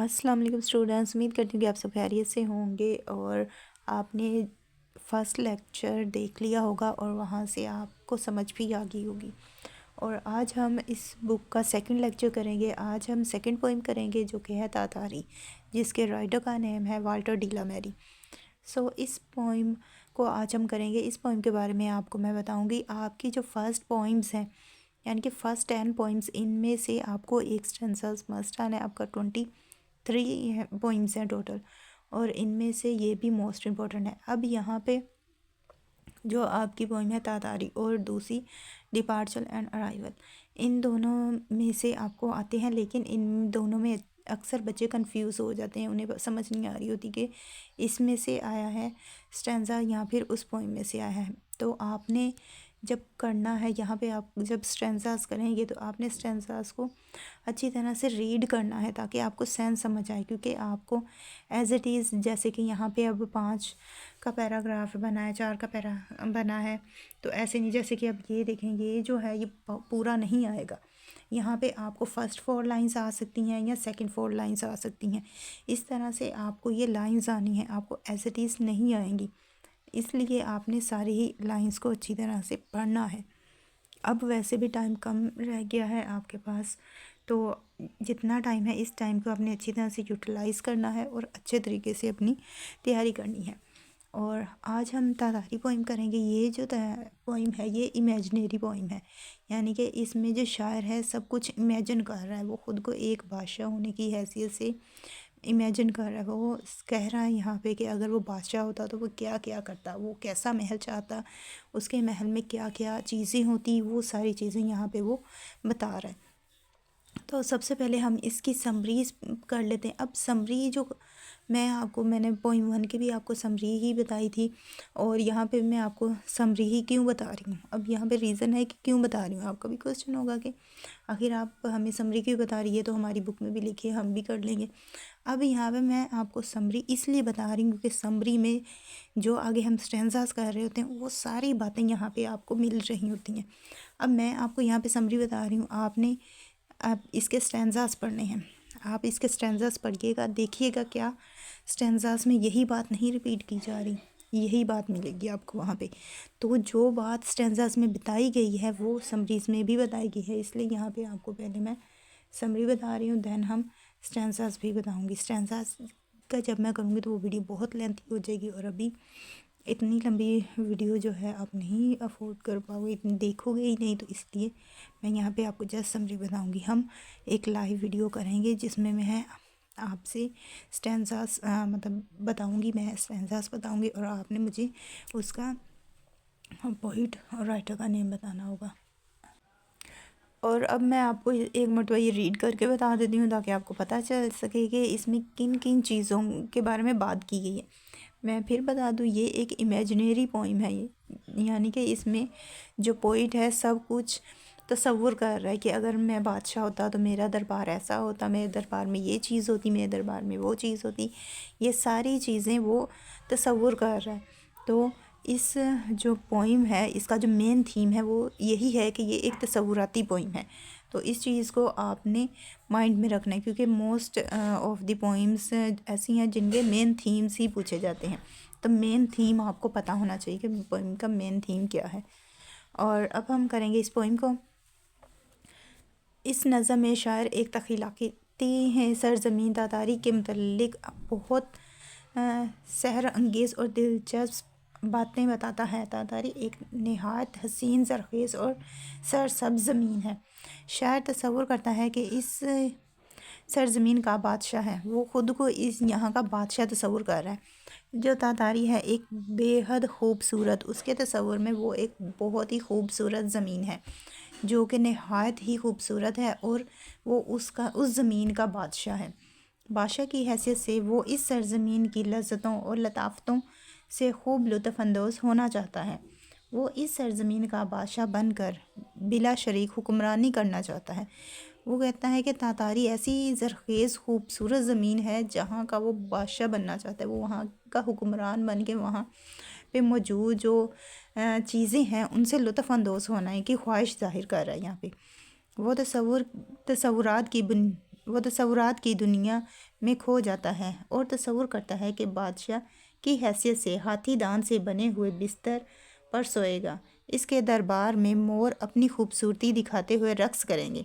अस्सलाम वालेकुम स्टूडेंट्स, उम्मीद करती हूँ कि आप सब खैरियत से होंगे और आपने फ़र्स्ट लेक्चर देख लिया होगा और वहाँ से आपको समझ भी आ गई होगी। और आज हम इस बुक का सेकंड लेक्चर करेंगे। आज हम सेकंड पोइम करेंगे जो कि है तातारी, जिसके राइटर का नेम है वाल्टर डी ला मैरी। इस पोइम को आज हम करेंगे। इस पोइम के बारे में आपको मैं बताऊँगी। आपकी जो फ़र्स्ट पोइम्स हैं यानी कि फ़र्स्ट 10 पोइम्स, इनमें से आपको एक स्टेंजास मस्ट आना है। आपका 23 पोइम्स हैं टोटल और इनमें से ये भी मोस्ट इम्पॉर्टेंट है। अब यहाँ पे जो आपकी पोइम है तातारी और दूसरी डिपार्चर एंड अराइवल, इन दोनों में से आपको आते हैं, लेकिन इन दोनों में अक्सर बच्चे कंफ्यूज हो जाते हैं, उन्हें समझ नहीं आ रही होती कि इसमें से आया है स्टेंजा या फिर उस पोइम में से आया है। तो आपने जब करना है यहाँ पे, आप जब स्टेंजास करेंगे तो आपने स्टेंजास को अच्छी तरह से रीड करना है ताकि आपको सेंस समझ आए, क्योंकि आपको एज इट इज़, जैसे कि यहाँ पे अब 5 का पैराग्राफ बना है, 4 का पैरा बना है, तो ऐसे नहीं जैसे कि अब ये देखेंगे, ये जो है ये पूरा नहीं आएगा। यहाँ पे आपको फ़र्स्ट 4 लाइंस आ सकती हैं या सेकंड 4 लाइंस आ सकती हैं। इस तरह से आपको ये लाइंस आनी है, आपको एज इट इज़ नहीं आएंगी, इसलिए आपने सारी ही लाइंस को अच्छी तरह से पढ़ना है। अब वैसे भी टाइम कम रह गया है आपके पास, तो जितना टाइम है इस टाइम को आपने अच्छी तरह से यूटिलाइज़ करना है और अच्छे तरीके से अपनी तैयारी करनी है। और आज हम तातारी पोइम करेंगे। ये जो पोइम है ये इमेजिनरी पोइम है, यानी कि इसमें जो शायर है सब कुछ इमेजिन कर रहा है, वो ख़ुद को एक बादशाह होने की हैसियत से इमेजिन कर रहा है। वो कह रहा है यहाँ पे कि अगर वो बादशाह होता तो वो क्या क्या करता, वो कैसा महल चाहता, उसके महल में क्या क्या चीज़ें होती, वो सारी चीज़ें यहाँ पे वो बता रहा है। तो सबसे पहले हम इसकी समरीज कर लेते हैं। अब समरी जो मैंने पोइम 1 की भी आपको समरी ही बताई थी और यहाँ पे मैं आपको समरी ही क्यों बता रही हूँ। अब यहाँ पे रीज़न है कि क्यों बता रही हूँ। आपका भी क्वेश्चन होगा कि आखिर आप हमें समरी क्यों बता रही है, तो हमारी बुक में भी लिखी है, हम भी कर लेंगे। अब यहाँ पे मैं आपको समरी इसलिए बता रही हूँ क्योंकि समरी में जो आगे हम स्टेंजास कर रहे होते हैं वो सारी बातें यहाँ पे आपको मिल रही होती हैं। अब मैं आपको यहाँ पे समरी बता रही हूँ, आपने आप इसके स्टेंजास पढ़ने हैं। आप इसके स्टेंजास पढ़िएगा, देखिएगा क्या स्टेंजास में यही बात नहीं रिपीट की जा रही, यही बात मिलेगी आपको वहाँ पे। तो जो बात स्टेंजास में बताई गई है वो समरीज में भी बताई गई है, इसलिए यहाँ पे आपको पहले मैं समरी बता रही हूँ, देन हम स्टेंजास भी बताऊँगी। स्टेंजास का जब मैं करूँगी तो वो वीडियो बहुत लेंथी हो जाएगी और अभी इतनी लंबी वीडियो जो है आप नहीं अफोर्ड कर पाओगे, इतनी देखोगे ही नहीं, तो इसलिए मैं यहाँ पे आपको जस्ट समरी बताऊँगी। हम एक लाइव वीडियो करेंगे जिसमें मैं आपसे स्टेंजास मतलब बताऊँगी, मैं स्टेंजास बताऊँगी और आपने मुझे उसका पोइट और राइटर का नेम बताना होगा। और अब मैं आपको एक मरतबा ये रीड करके बता देती हूँ ताकि आपको पता चल सके कि इसमें किन किन चीज़ों के बारे में बात की गई है। मैं फिर बता दूँ, ये एक इमेजिनरी पोइम है ये, यानी कि इसमें जो पोइट है सब कुछ तसव्वुर कर रहा है कि अगर मैं बादशाह होता तो मेरा दरबार ऐसा होता, मेरे दरबार में ये चीज़ होती, मेरे दरबार में वो चीज़ होती, ये सारी चीज़ें वो तसव्वुर कर रहा है। तो इस जो पोइम है इसका जो मेन थीम है वो यही है कि ये एक तसव्वुराती पोइम है। तो इस चीज़ को आपने माइंड में रखना है, क्योंकि मोस्ट ऑफ द पोइम्स ऐसी हैं जिनके मेन थीम्स ही पूछे जाते हैं। तो मेन थीम आपको पता होना चाहिए कि पोइम का मेन थीम क्या है। और अब हम करेंगे इस पोइम को। इस नज़म में शायर एक तख़लीक़ाती है सरज़मीन तातारी के मुतल्लिक़ बहुत सहर अंगेज़ और दिलचस्प बातें बताता है। तातारी एक नहायत हसीन, ज़रख़ेज़ और सरसब्ज़ ज़मीन है। शायर तसव्वुर करता है कि इस सरज़मीन का बादशाह है, वो ख़ुद को इस यहाँ का बादशाह तसव्वुर कर रहा है। जो तातारी है एक बेहद खूबसूरत, उसके तसव्वुर में वो एक बहुत ही खूबसूरत ज़मीन है जो कि नहायत ही खूबसूरत है और वो उस ज़मीन का बादशाह है। बादशाह की हैसियत से वो इस सरज़मीन की लज़्ज़तों और लताफ़तों से खूब लुत्फ़अंदोज़ होना चाहता है। वो इस सरज़मीन का बादशाह बनकर बिला शरीक हुक्मरानी करना चाहता है। वो कहता है कि तातारी ऐसी ज़रख़ेज़ खूबसूरत ज़मीन है जहाँ का वो बादशाह बनना चाहता है। वो वहाँ का हुक्मरान बन के वहाँ पे मौजूद जो चीज़ें हैं उनसे लुत्फ़अंदोज़ होने की ख्वाहिश ज़ाहिर कर रहा है। यहाँ पे वो तसव्वुरात की दुनिया में खो जाता है और तसव्वुर करता है कि बादशाह की हैसियत से हाथी दांत से बने हुए बिस्तर पर सोएगा। इसके दरबार में मोर अपनी खूबसूरती दिखाते हुए रक्स करेंगे।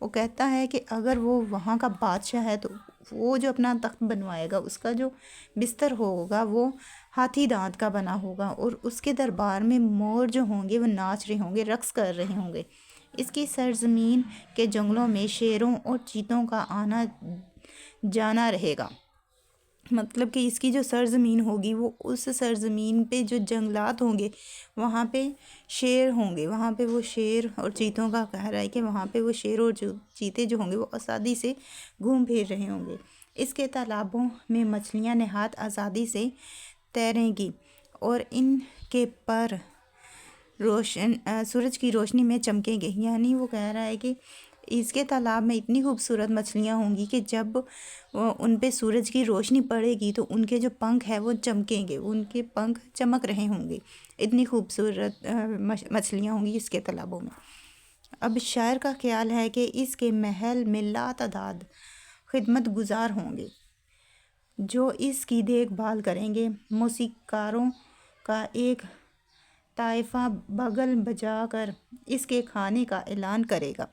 वो कहता है कि अगर वो वहाँ का बादशाह है तो वो जो अपना तख्त बनवाएगा उसका जो बिस्तर होगा वो हाथी दांत का बना होगा और उसके दरबार में मोर जो होंगे वो नाच रहे होंगे, रक्स कर रहे होंगे। इसकी सरजमीन के जंगलों में शेरों और चीतों का आना जाना रहेगा। मतलब कि इसकी जो सरजमीन होगी वो उस सरजमीन पे जो जंगलात होंगे वहाँ पे शेर होंगे, वहाँ पे वो शेर और चीतों का कह रहा है कि वहाँ पे वो शेर और जो चीते जो होंगे वो आज़ादी से घूम फिर रहे होंगे। इसके तालाबों में मछलियाँ नहात आज़ादी से तैरेंगी और इनके पर सूरज की रोशनी में चमकेंगे। यानी वो कह रहा है कि इसके तालाब में इतनी खूबसूरत मछलियाँ होंगी कि जब उन पे सूरज की रोशनी पड़ेगी तो उनके जो पंख है वो चमकेंगे, उनके पंख चमक रहे होंगे। इतनी खूबसूरत मछलियाँ होंगी इसके तालाबों में। अब शायर का ख्याल है कि इसके महल में लातादाद खिदमत गुजार होंगे जो इसकी देखभाल करेंगे। मौसीकारों का एक ताइफा बगल बजाकर इसके खाने का ऐलान करेगा।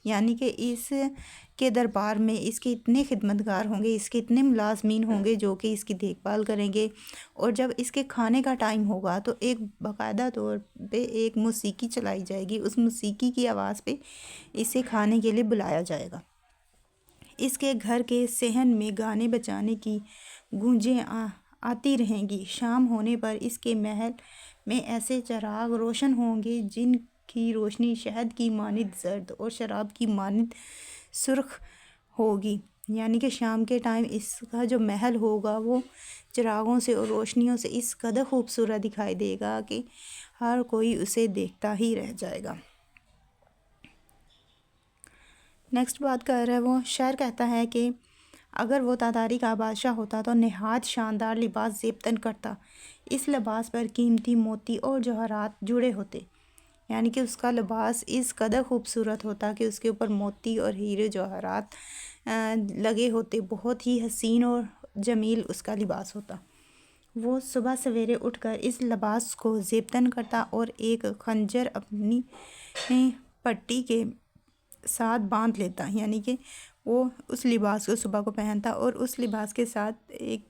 यानी कि इसके दरबार में इसके इतने खिदमतगार होंगे, इसके इतने मुलाजमीन होंगे जो कि इसकी देखभाल करेंगे। और जब इसके खाने का टाइम होगा तो एक बाकायदा तौर पे एक मौसीकी चलाई जाएगी, उस मौसीकी की आवाज़ पे इसे खाने के लिए बुलाया जाएगा। इसके घर के सहन में गाने बजाने की गूंजें आती रहेंगी। शाम होने पर इसके महल में ऐसे चिराग रोशन होंगे जिनकी रोशनी शहद की मानिंद जर्द और शराब की मानिंद सुर्ख होगी। यानी कि शाम के टाइम इसका जो महल होगा वो चिरागों से और रोशनियों से इस कदर खूबसूरत दिखाई देगा कि हर कोई उसे देखता ही रह जाएगा। नेक्स्ट बात कर रहा है वो शायर कहता है कि अगर वो तातारी का बादशाह होता तो नहायत शानदार लिबास ज़ेबतन करता। इस लिबास पर कीमती मोती और जवाहरात जुड़े होते। यानी कि उसका लिबास इस कदर खूबसूरत होता कि उसके ऊपर मोती और हीरे जवाहरात लगे होते। बहुत ही हसीन और जमील उसका लिबास होता। वो सुबह सवेरे उठकर इस लिबास को ज़ेबतन करता और एक खंजर अपनी पट्टी के साथ बांध लेता। यानी कि वो उस लिबास को सुबह को पहनता और उस लिबास के साथ एक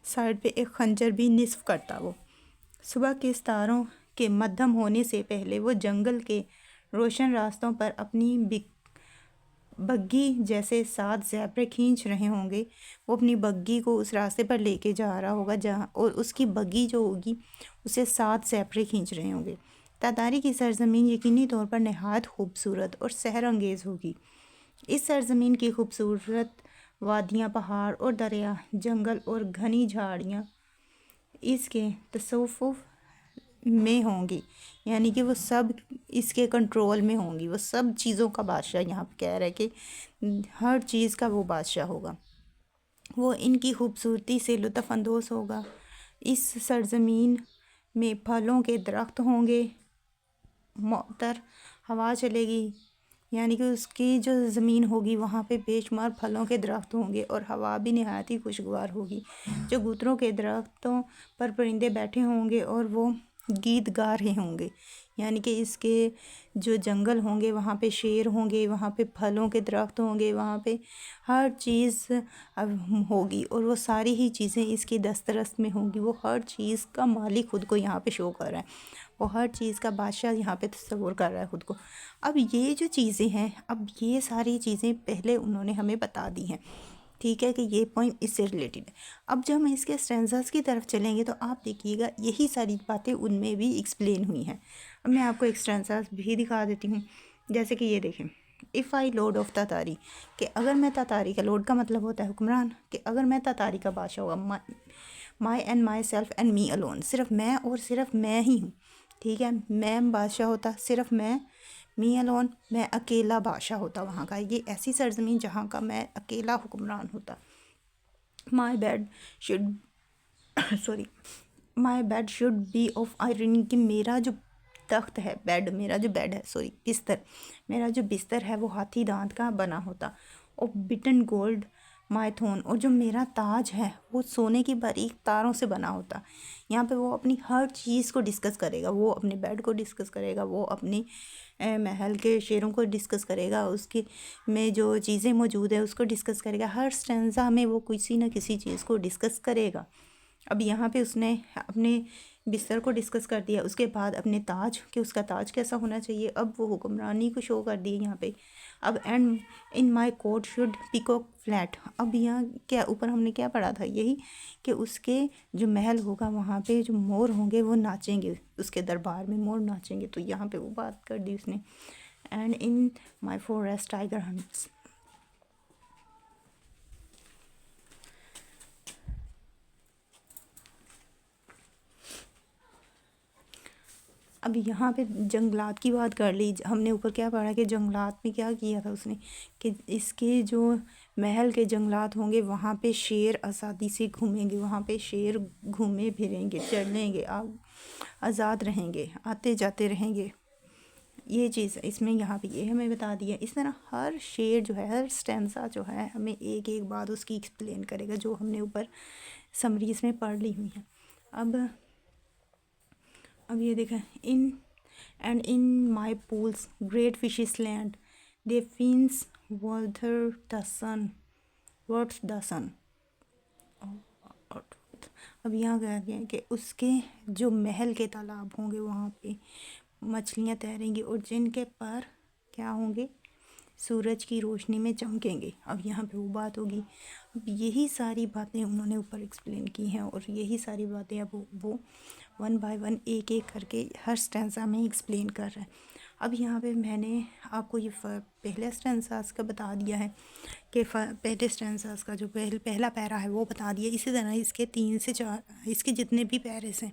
साइड पे एक खंजर भी निस्फ करता। वो सुबह के सितारों के मध्यम होने से पहले वो जंगल के रोशन रास्तों पर अपनी बग्गी जैसे 7 ज़ेबरे खींच रहे होंगे। वो अपनी बग्गी को उस रास्ते पर लेके जा रहा होगा जहाँ, और उसकी बग्गी जो होगी उसे 7 ज़ेबरे खींच रहे होंगे। तातारी की सरजमीन यकीनी तौर पर नहायत खूबसूरत और सहर अंगेज़ होगी। इस सरजमीन की खूबसूरत वादियाँ, पहाड़ और दरिया, जंगल और घनी झाड़ियाँ इसके तसव्वुफ़ में होंगी। यानी कि वो सब इसके कंट्रोल में होंगी। वो सब चीज़ों का बादशाह यहाँ पे कह रहा है कि हर चीज़ का वो बादशाह होगा। वो इनकी खूबसूरती से लुत्फ़अंदोज़ होगा। इस सरजमीन में फलों के दरख्त होंगे, मौतर हवा चलेगी। यानी कि उसकी जो ज़मीन होगी वहाँ पे बेशुमार फलों के दरख्त होंगे और हवा भी नहायत ही खुशगवार होगी। जो गुतरों के दरख्तों पर परिंदे बैठे होंगे और वो गीत गा रहे होंगे। यानी कि इसके जो जंगल होंगे वहाँ पे शेर होंगे, वहाँ पे फलों के दरख्त होंगे, वहाँ पे हर चीज़ होगी और वो सारी ही चीज़ें इसकी दस्तरस में होंगी। वो हर चीज़ का मालिक खुद को यहाँ पे शो कर रहा है, वो हर चीज़ का बादशाह यहाँ पे तस्वुर कर रहा है खुद को। अब ये जो चीज़ें हैं, अब ये सारी चीज़ें पहले उन्होंने हमें बता दी हैं, ठीक है, कि ये पॉइंट इससे रिलेटेड है। अब जब हम इसके स्टैंजास की तरफ चलेंगे तो आप देखिएगा यही सारी बातें उनमें भी एक्सप्लेन हुई हैं। अब मैं आपको एक स्टैंजास भी दिखा देती हूँ। जैसे कि ये देखें, इफ़ आई लॉर्ड ऑफ तातारी, कि अगर मैं तातारी का, लॉर्ड का मतलब होता है हुक्मरान, कि अगर मैं तातारी का बादशाह होगा, my and myself and me alone, सिर्फ मैं और सिर्फ मैं ही हूँ, ठीक है। मैं बादशाह होता, सिर्फ मैं, मी अलोन, मैं अकेला बादशाह होता वहाँ का। ये ऐसी सरजमीन जहाँ का मैं अकेला हुक्मरान होता। My bed should sorry my bed should be of iron, कि मेरा जो तख्त है, बेड, मेरा जो बेड है, सॉरी बिस्तर, मेरा जो बिस्तर है वो हाथी दांत का बना होता। और बिटन गोल्ड माय थ्रोन, और जो मेरा ताज है वो सोने की बारीक तारों से बना होता। यहाँ पे वो अपनी हर चीज़ को डिस्कस करेगा, वो अपने बेड को डिस्कस करेगा, वो अपनी महल के शेरों को डिस्कस करेगा, उसके में जो चीज़ें मौजूद है उसको डिस्कस करेगा। हर स्टेंजा में वो किसी न किसी चीज़ को डिस्कस करेगा। अब यहाँ पे उसने अपने बिस्तर को डिस्कस कर दिया, उसके बाद अपने ताज कि उसका ताज कैसा होना चाहिए, अब वो हुक्मरानी को शो कर दी यहाँ पे। अब and in my court should peacock flat, अब यहाँ क्या ऊपर हमने क्या पढ़ा था, यही कि उसके जो महल होगा वहाँ पे जो मोर होंगे वो नाचेंगे, उसके दरबार में मोर नाचेंगे, तो यहाँ पे वो बात कर दी उसने। And in my forest tiger hunts. अब यहाँ पे जंगलात की बात कर ली हमने, ऊपर क्या पढ़ा कि जंगलात में क्या किया था उसने कि इसके जो महल के जंगलात होंगे वहाँ पे शेर आज़ादी से घूमेंगे, वहाँ पे शेर घूमे फिरेंगे, चलेंगे, आज़ाद रहेंगे, आते जाते रहेंगे। ये चीज़ इसमें यहाँ पे ये हमें बता दिया। इस तरह हर शेर जो है, हर स्टेंसा जो है, हमें एक एक बात उसकी एक्सप्लेन करेगा जो हमने ऊपर समरीज में पढ़ ली हुई है। अब ये देखें, in my pools great fishes land their fins वॉल्थर the sun words the sun. अब यहाँ कह रहे हैं कि उसके जो महल के तालाब होंगे वहाँ पे मछलियाँ तैरेंगी और जिनके पर क्या होंगे, सूरज की रोशनी में चमकेंगे। अब यहाँ पे वो बात होगी। अब यही सारी बातें उन्होंने ऊपर एक्सप्लेन की हैं और यही सारी बातें अब वो वन बाय वन एक एक करके हर स्टेंसा में एक्सप्लेन कर रहा है। अब यहाँ पे मैंने आपको ये पहले स्टेंसास का बता दिया है कि पहले स्टेंसास का जो पहला पैरा है वो बता दिया। इसी तरह इसके 3 से 4 इसके जितने भी पैरेस हैं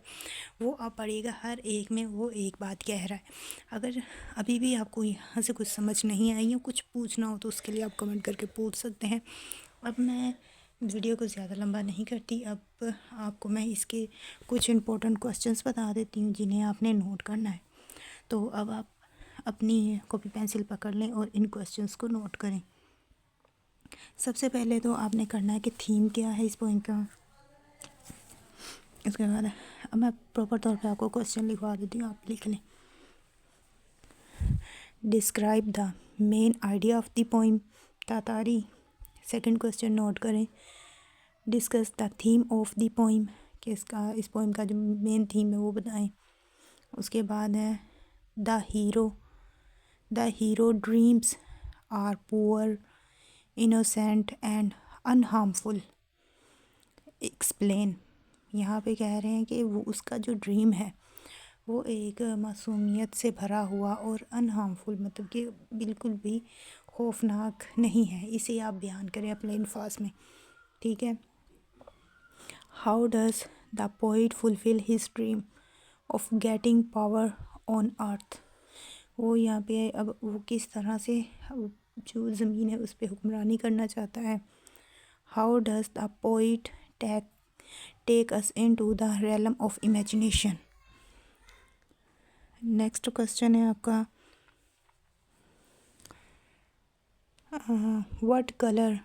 वो आप पढ़िएगा, हर एक में वो एक बात कह रहा है। अगर अभी भी आपको यहाँ से कुछ समझ नहीं आई या कुछ पूछना हो तो उसके लिए आप कमेंट करके पूछ सकते हैं। अब मैं वीडियो को ज़्यादा लंबा नहीं करती, अब आपको मैं इसके कुछ इम्पोर्टेंट क्वेश्चंस बता देती हूँ जिन्हें आपने नोट करना है। तो अब आप अपनी कॉपी पेंसिल पकड़ लें और इन क्वेश्चंस को नोट करें। सबसे पहले तो आपने करना है कि थीम क्या है इस पोइम का। इसके बाद अब मैं प्रॉपर तौर पे आपको क्वेश्चन लिखवा देती हूँ, आप लिख लें। Describe the main idea of the poem Tartary. Second question note करें। Discuss the theme of the poem, कि इस पोइम का जो मेन थीम है वो बताएं। उसके बाद है the hero dreams are poor innocent and unharmful, explain. यहाँ पे कह रहे हैं कि वो उसका जो ड्रीम है वो एक मासूमियत से भरा हुआ और अनहार्मफुल, मतलब कि बिल्कुल भी खौफनाक नहीं है, इसे आप बयान करें अपने अल्फाज में, ठीक है। How does the poet fulfil his dream of getting power on earth, वो यहाँ पे अब वो किस तरह से जो ज़मीन है उस पर हुक्मरानी करना चाहता है। How does the poet take us in to the realm of imagination. Next question है आपका what colour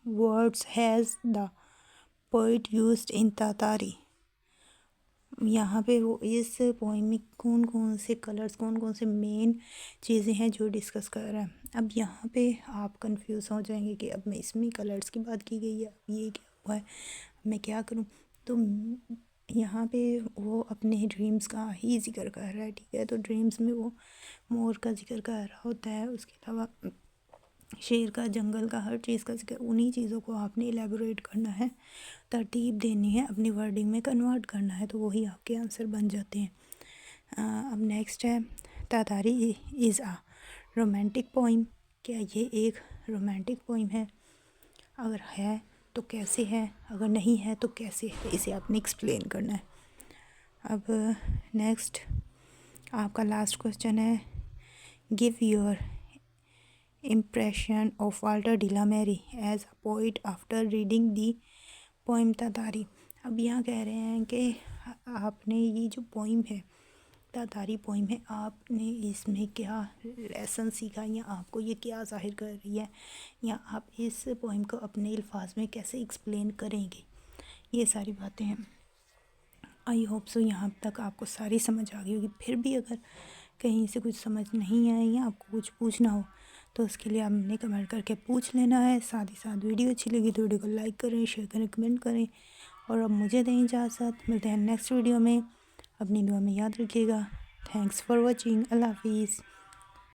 words has the poet used in Tartary. यहाँ पे वो इस पोइम में कौन कौन से कलर्स, कौन कौन से मेन चीज़ें हैं जो डिस्कस कर रहा है। अब यहाँ पे आप कंफ्यूज हो जाएंगे कि अब मैं इसमें कलर्स की बात की गई है, अब ये क्या हुआ है, मैं क्या करूँ। तो यहाँ पे वो अपने ड्रीम्स का ही जिक्र कर रहा है, ठीक है। तो ड्रीम्स में वो मोर का जिक्र कर रहा होता है, उसके अलावा शेर का, जंगल का, हर चीज़ का जिक्र। उन्हीं चीज़ों को आपने एलेबोरेट करना है, तरतीब देनी है, अपनी वर्डिंग में कन्वर्ट करना है, तो वही आपके आंसर बन जाते हैं। अब नेक्स्ट है तातारी इज़ आ रोमांटिक पोइम, क्या ये एक रोमांटिक पोइम है, अगर है तो कैसे है, अगर नहीं है तो कैसे है, इसे आपने एक्सप्लेन करना है। अब नेक्स्ट आपका लास्ट क्वेश्चन है give your impression of Walter de la Mare as a poet after reading the poem तातारी। अब यहाँ कह रहे हैं कि आपने ये जो पोइम है तातारी पोइम है, आपने इसमें क्या लेसन सीखा या आपको ये क्या ज़ाहिर कर रही है, या आप इस पोइम को अपने अल्फाज में कैसे एक्सप्लेन करेंगे, ये सारी बातें हैं। आई होप सो यहाँ तक आपको सारी समझ आ गई होगी। फिर भी अगर कहीं से कुछ समझ नहीं आए या आपको कुछ पूछना हो तो उसके लिए आपने कमेंट करके पूछ लेना है। साथ ही साथ वीडियो अच्छी लगी तो वीडियो को लाइक करें, शेयर करें, कमेंट करें। और अब मुझे दें इजाज़त, मिलते हैं नेक्स्ट वीडियो में। अपनी दुआ में याद रखिएगा। Thanks for watching. अल्लाह हाफिज़।